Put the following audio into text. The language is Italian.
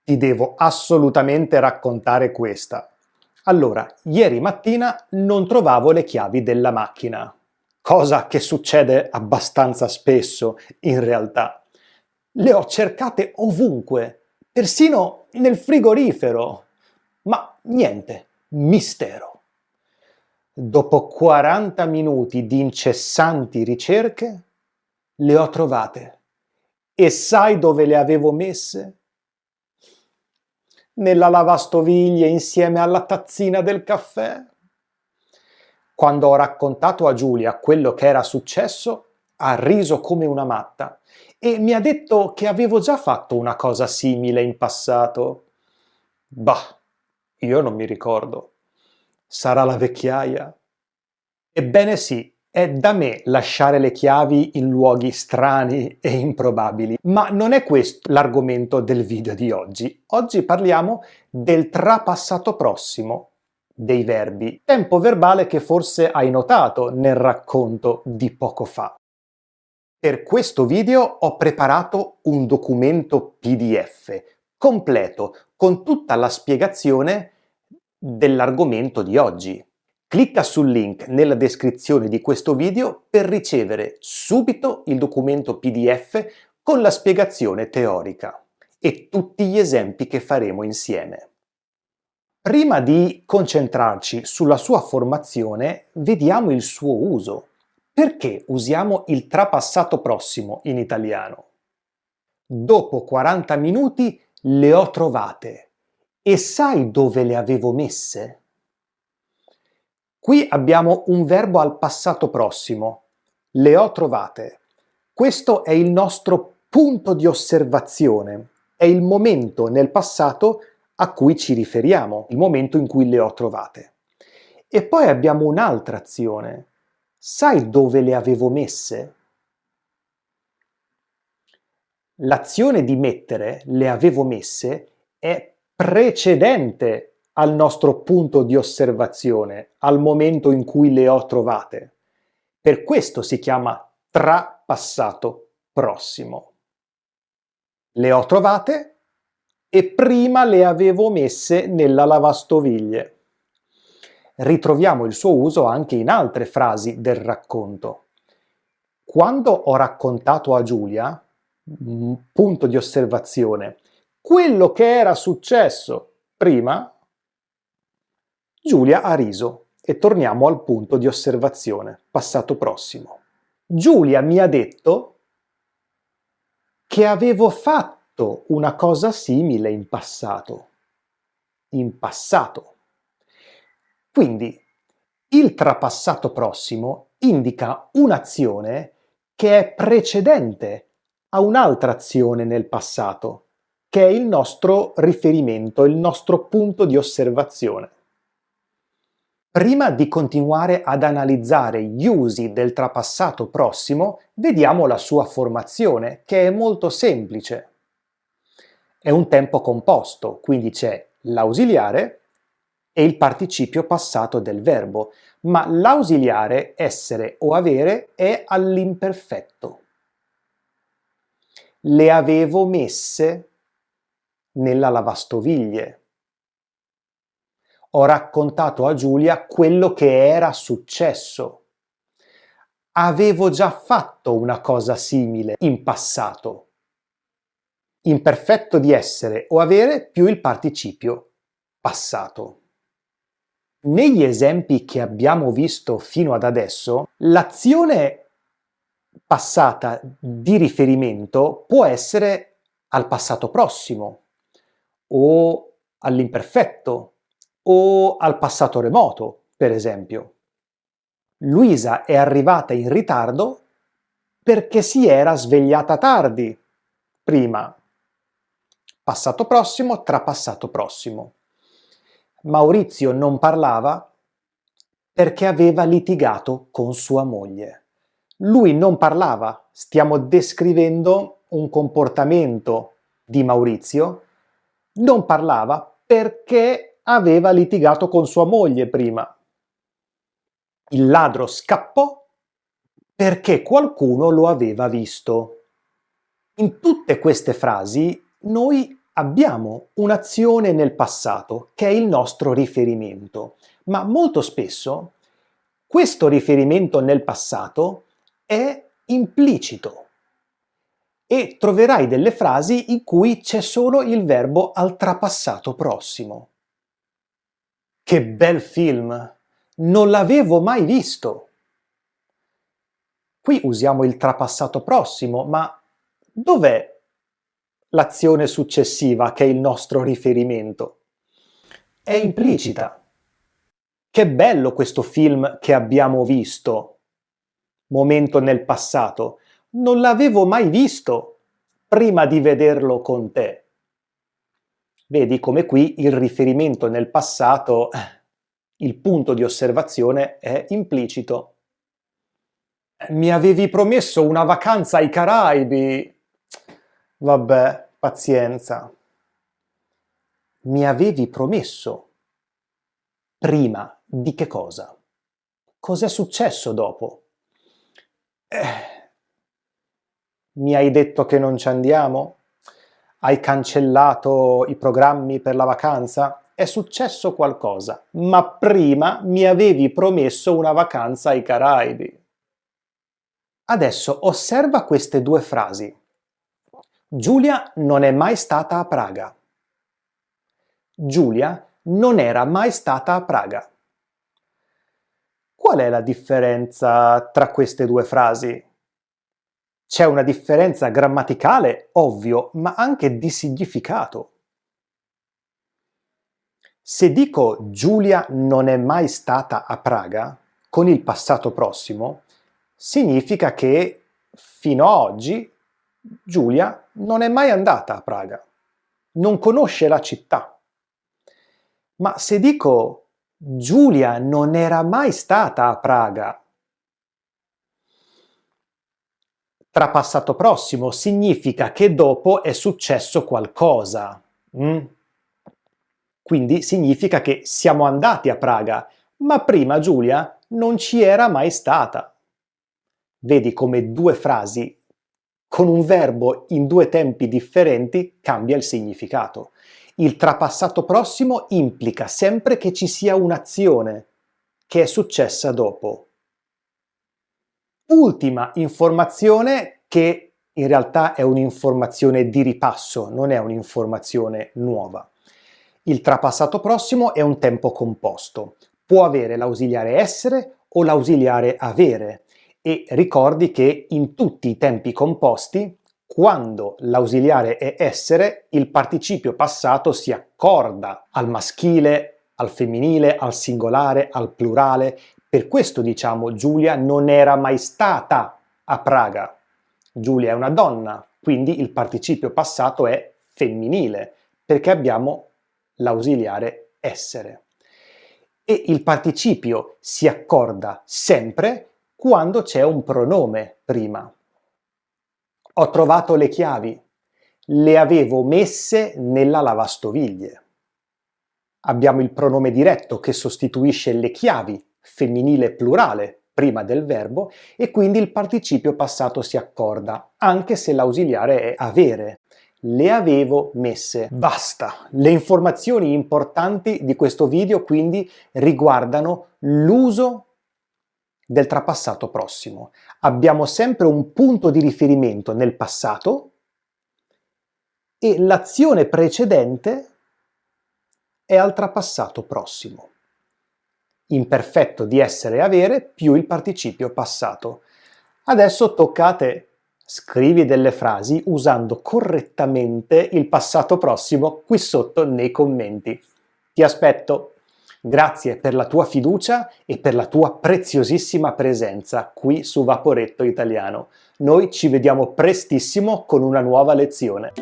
Ti devo assolutamente raccontare questa. Allora, ieri mattina non trovavo le chiavi della macchina, cosa che succede abbastanza spesso in realtà. Le ho cercate ovunque, persino nel frigorifero, ma niente, mistero. Dopo 40 minuti di incessanti ricerche, le ho trovate. E sai dove le avevo messe? Nella lavastoviglie insieme alla tazzina del caffè. Quando ho raccontato a Giulia quello che era successo, ha riso come una matta e mi ha detto che avevo già fatto una cosa simile in passato. Bah, io non mi ricordo. Sarà la vecchiaia? Ebbene sì, è da me lasciare le chiavi in luoghi strani e improbabili, ma non è questo l'argomento del video di oggi. Oggi parliamo del trapassato prossimo dei verbi, tempo verbale che forse hai notato nel racconto di poco fa. Per questo video ho preparato un documento PDF completo con tutta la spiegazione dell'argomento di oggi. Clicca sul link nella descrizione di questo video per ricevere subito il documento PDF con la spiegazione teorica e tutti gli esempi che faremo insieme. Prima di concentrarci sulla sua formazione, vediamo il suo uso. Perché usiamo il trapassato prossimo in italiano? Dopo 40 minuti le ho trovate. E sai dove le avevo messe? Qui abbiamo un verbo al passato prossimo. Le ho trovate. Questo è il nostro punto di osservazione. È il momento nel passato a cui ci riferiamo, il momento in cui le ho trovate. E poi abbiamo un'altra azione. Sai dove le avevo messe? L'azione di mettere, le avevo messe, è precedente al nostro punto di osservazione, al momento in cui le ho trovate. Per questo si chiama trapassato prossimo. Le ho trovate e prima le avevo messe nella lavastoviglie. Ritroviamo il suo uso anche in altre frasi del racconto. Quando ho raccontato a Giulia, punto di osservazione, quello che era successo prima, Giulia ha riso e torniamo al punto di osservazione, passato prossimo. Giulia mi ha detto che avevo fatto una cosa simile in passato. In passato. Quindi il trapassato prossimo indica un'azione che è precedente a un'altra azione nel passato, che è il nostro riferimento, il nostro punto di osservazione. Prima di continuare ad analizzare gli usi del trapassato prossimo, vediamo la sua formazione, che è molto semplice. È un tempo composto, quindi c'è l'ausiliare e il participio passato del verbo, ma l'ausiliare essere o avere è all'imperfetto. Le avevo messe nella lavastoviglie. Ho raccontato a Giulia quello che era successo. Avevo già fatto una cosa simile in passato. Imperfetto di essere o avere più il participio passato. Negli esempi che abbiamo visto fino ad adesso, l'azione passata di riferimento può essere al passato prossimo o all'imperfetto o al passato remoto, per esempio. Luisa è arrivata in ritardo perché si era svegliata tardi prima. Passato prossimo, trapassato prossimo. Maurizio non parlava perché aveva litigato con sua moglie. Lui non parlava, stiamo descrivendo un comportamento di Maurizio, non parlava perché aveva litigato con sua moglie prima. Il ladro scappò perché qualcuno lo aveva visto. In tutte queste frasi noi Abbiamo un'azione nel passato che è il nostro riferimento, ma molto spesso questo riferimento nel passato è implicito e troverai delle frasi in cui c'è solo il verbo al trapassato prossimo. Che bel film! Non l'avevo mai visto! Qui usiamo il trapassato prossimo, ma dov'è l'azione successiva che è il nostro riferimento? È implicita. Che bello questo film che abbiamo visto! Momento nel passato. Non l'avevo mai visto prima di vederlo con te. Vedi come qui il riferimento nel passato, il punto di osservazione è implicito. Mi avevi promesso una vacanza ai Caraibi. Vabbè, pazienza. Mi avevi promesso. Prima di che cosa? Cos'è successo dopo? Mi hai detto che non ci andiamo? Hai cancellato i programmi per la vacanza? È successo qualcosa, ma prima mi avevi promesso una vacanza ai Caraibi. Adesso osserva queste due frasi. Giulia non è mai stata a Praga. Giulia non era mai stata a Praga. Qual è la differenza tra queste due frasi? C'è una differenza grammaticale, ovvio, ma anche di significato. Se dico Giulia non è mai stata a Praga, con il passato prossimo, significa che fino a oggi Giulia non è mai andata a Praga, non conosce la città. Ma se dico Giulia non era mai stata a Praga, tra passato prossimo significa che dopo è successo qualcosa. Quindi significa che siamo andati a Praga, ma prima Giulia non ci era mai stata. Vedi come due frasi con un verbo in due tempi differenti cambia il significato. Il trapassato prossimo implica sempre che ci sia un'azione che è successa dopo. Ultima informazione, che in realtà è un'informazione di ripasso, non è un'informazione nuova. Il trapassato prossimo è un tempo composto. Può avere l'ausiliare essere o l'ausiliare avere. E ricordi che in tutti i tempi composti, quando l'ausiliare è essere, il participio passato si accorda al maschile, al femminile, al singolare, al plurale. Per questo diciamo Giulia non era mai stata a Praga. Giulia è una donna, quindi il participio passato è femminile, perché abbiamo l'ausiliare essere. E il participio si accorda sempre quando c'è un pronome prima. Ho trovato le chiavi, le avevo messe nella lavastoviglie. Abbiamo il pronome diretto che sostituisce le chiavi, femminile plurale, prima del verbo, e quindi il participio passato si accorda, anche se l'ausiliare è avere. Le avevo messe. Basta! Le informazioni importanti di questo video quindi riguardano l'uso del trapassato prossimo. Abbiamo sempre un punto di riferimento nel passato e l'azione precedente è al trapassato prossimo. Imperfetto di essere e avere più il participio passato. Adesso tocca a te. Scrivi delle frasi usando correttamente il passato prossimo qui sotto nei commenti. Ti aspetto. Grazie per la tua fiducia e per la tua preziosissima presenza qui su Vaporetto Italiano. Noi ci vediamo prestissimo con una nuova lezione.